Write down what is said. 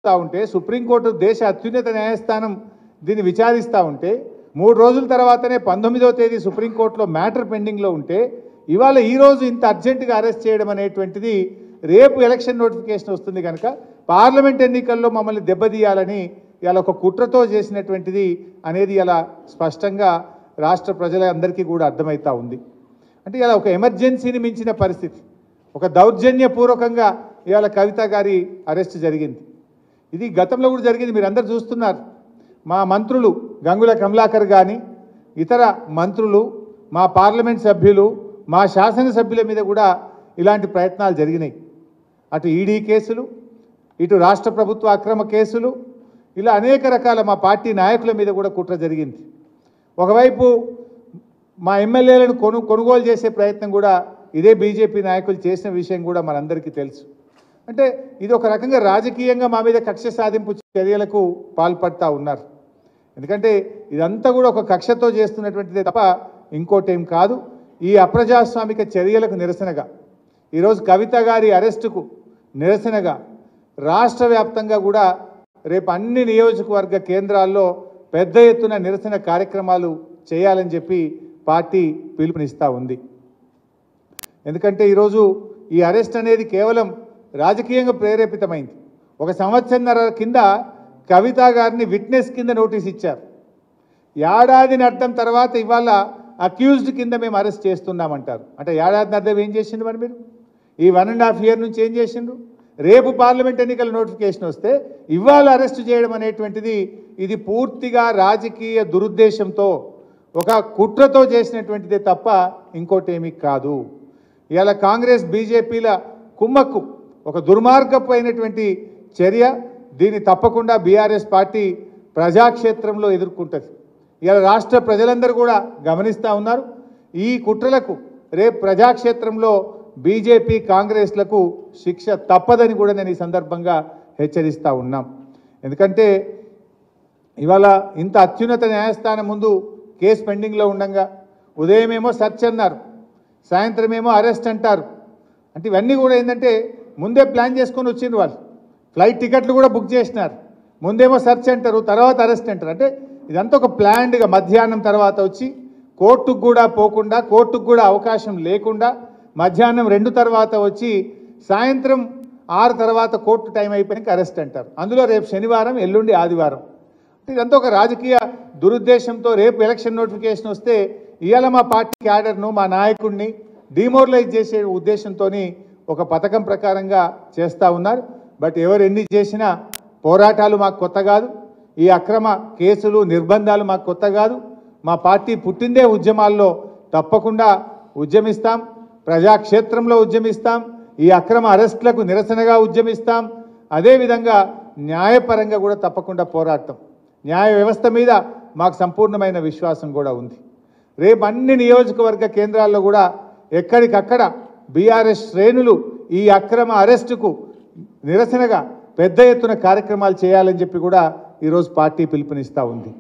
చూస్తూ ఉంటే, సుప్రీంకోర్టు దేశ అత్యున్నత న్యాయస్థానం దీన్ని విచారిస్తూ ఉంటే, 3 రోజుల తర్వాతనే 19వ తేదీ సుప్రీంకోర్టులో మ్యాటర్ పెండింగ్లో ఉంటే, ఇవాళ ఈరోజు ఇంత అర్జెంటుగా అరెస్ట్ చేయడం అనేటువంటిది రేపు ఎలక్షన్ నోటిఫికేషన్ వస్తుంది కనుక పార్లమెంట్ ఎన్నికల్లో మమ్మల్ని దెబ్బతీయాలని ఇలా ఒక కుట్రతో చేసినటువంటిది అనేది ఇలా స్పష్టంగా రాష్ట్ర ప్రజలందరికీ కూడా అర్థమవుతా ఉంది. అంటే ఇలా ఒక ఎమర్జెన్సీని మించిన పరిస్థితి, ఒక దౌర్జన్యపూర్వకంగా ఇవాళ కవిత గారి అరెస్ట్ జరిగింది. ఇది గతంలో కూడా జరిగింది, మీరు అందరు చూస్తున్నారు. మా మంత్రులు గంగుల కమలాకర్ కానీ ఇతర మంత్రులు, మా పార్లమెంట్ సభ్యులు, మా శాసనసభ్యుల మీద కూడా ఇలాంటి ప్రయత్నాలు జరిగినాయి. అటు ఈడీ కేసులు, ఇటు రాష్ట్ర ప్రభుత్వ అక్రమ కేసులు, ఇలా అనేక రకాల మా పార్టీ నాయకుల మీద కూడా కుట్ర జరిగింది. ఒకవైపు మా ఎమ్మెల్యేలను కొనుగోలు చేసే ప్రయత్నం కూడా ఇదే బీజేపీ నాయకులు చేసిన విషయం కూడా మనందరికీ తెలుసు. అంటే ఇది ఒక రకంగా రాజకీయంగా మా మీద కక్ష సాధింపు చర్యలకు పాల్పడతా ఉన్నారు. ఎందుకంటే ఇదంతా కూడా ఒక కక్షతో చేస్తున్నటువంటిదే తప్ప ఇంకోటేం కాదు. ఈ అప్రజాస్వామిక చర్యలకు నిరసనగా ఈరోజు కవిత గారి అరెస్టుకు నిరసనగా రాష్ట్ర వ్యాప్తంగా కూడా రేపు అన్ని నియోజకవర్గ కేంద్రాల్లో పెద్ద ఎత్తున నిరసన కార్యక్రమాలు చేయాలని చెప్పి పార్టీ పిలుపునిస్తూ ఉంది. ఎందుకంటే ఈరోజు ఈ అరెస్ట్ అనేది కేవలం రాజకీయంగా ప్రేరేపితమైంది. 1 సంవత్సరంన్నర కింద కవిత గారిని విట్నెస్ కింద నోటీస్ ఇచ్చారు. ఏడాదిని అర్థం తర్వాత ఇవాళ అక్యూజ్డ్ కింద మేము అరెస్ట్ చేస్తున్నామంటారు. అంటే ఏడాదిని అర్థం ఏం చేసిండ్రు మరి మీరు? ఈ 1.5 ఇయర్ నుంచి ఏం చేసిండ్రు? రేపు పార్లమెంట్ ఎన్నికల నోటిఫికేషన్ వస్తే ఇవాళ అరెస్ట్ చేయడం అనేటువంటిది ఇది పూర్తిగా రాజకీయ దురుద్దేశంతో ఒక కుట్రతో చేసినటువంటిదే తప్ప ఇంకోటేమీ కాదు. ఇవాళ కాంగ్రెస్ బీజేపీల కుమ్మక్కు ఒక దుర్మార్గపు అయినటువంటి చర్య. దీన్ని తప్పకుండా బీఆర్ఎస్ పార్టీ ప్రజాక్షేత్రంలో ఎదుర్కొంటుంది. ఇవాళ రాష్ట్ర ప్రజలందరూ కూడా గమనిస్తూ ఉన్నారు. ఈ కుట్రలకు రేపు ప్రజాక్షేత్రంలో బీజేపీ కాంగ్రెస్లకు శిక్ష తప్పదని కూడా నేను ఈ సందర్భంగా హెచ్చరిస్తూ ఉన్నాం. ఎందుకంటే ఇవాళ ఇంత అత్యున్నత న్యాయస్థానం ముందు కేసు పెండింగ్లో ఉండగా ఉదయమేమో సర్చ్ అన్నారు, సాయంత్రమేమో అరెస్ట్ అంటారు. అంటే ఇవన్నీ కూడా ఏంటంటే ముందే ప్లాన్ చేసుకొని వచ్చిండ్రు. వాళ్ళు ఫ్లైట్ టికెట్లు కూడా బుక్ చేసినారు. ముందేమో సర్చ్ అంటారు, తర్వాత అరెస్ట్ అంటారు. అంటే ఇదంతా ఒక ప్లాన్డ్గా మధ్యాహ్నం తర్వాత వచ్చి కోర్టుకు కూడా పోకుండా, కోర్టుకు కూడా అవకాశం లేకుండా మధ్యాహ్నం 2 తర్వాత వచ్చి సాయంత్రం 6 తర్వాత కోర్టు టైం అయిపోయాక అరెస్ట్ అంటారు. అందులో రేపు శనివారం, ఎల్లుండి ఆదివారం. ఇదంతా ఒక రాజకీయ దురుద్దేశంతో రేపు ఎలక్షన్ నోటిఫికేషన్ వస్తే ఇవాళ మా పార్టీ క్యాడర్ను, మా నాయకుడిని డిమోరలైజ్ చేసే ఉద్దేశంతో ఒక పథకం ప్రకారంగా చేస్తూ ఉన్నారు. బట్ ఎవరు ఎన్ని చేసినా పోరాటాలు మాకు కొత్త కాదు. ఈ అక్రమ కేసులు, నిర్బంధాలు మాకు కొత్త కాదు. మా పార్టీ పుట్టిందే ఉద్యమాల్లో. తప్పకుండా ఉద్యమిస్తాం, ప్రజాక్షేత్రంలో ఉద్యమిస్తాం, ఈ అక్రమ అరెస్టులకు నిరసనగా ఉద్యమిస్తాం. అదేవిధంగా న్యాయపరంగా కూడా తప్పకుండా పోరాడతాం. న్యాయ వ్యవస్థ మీద మాకు సంపూర్ణమైన విశ్వాసం కూడా ఉంది. రేపు అన్ని నియోజకవర్గ కేంద్రాల్లో కూడా ఎక్కడికక్కడ బీఆర్ఎస్ శ్రేణులు ఈ అక్రమ అరెస్టుకు నిరసనగా పెద్ద ఎత్తున కార్యక్రమాలు చేయాలని చెప్పి కూడా ఈరోజు పార్టీ పిలుపునిస్తూ ఉంది.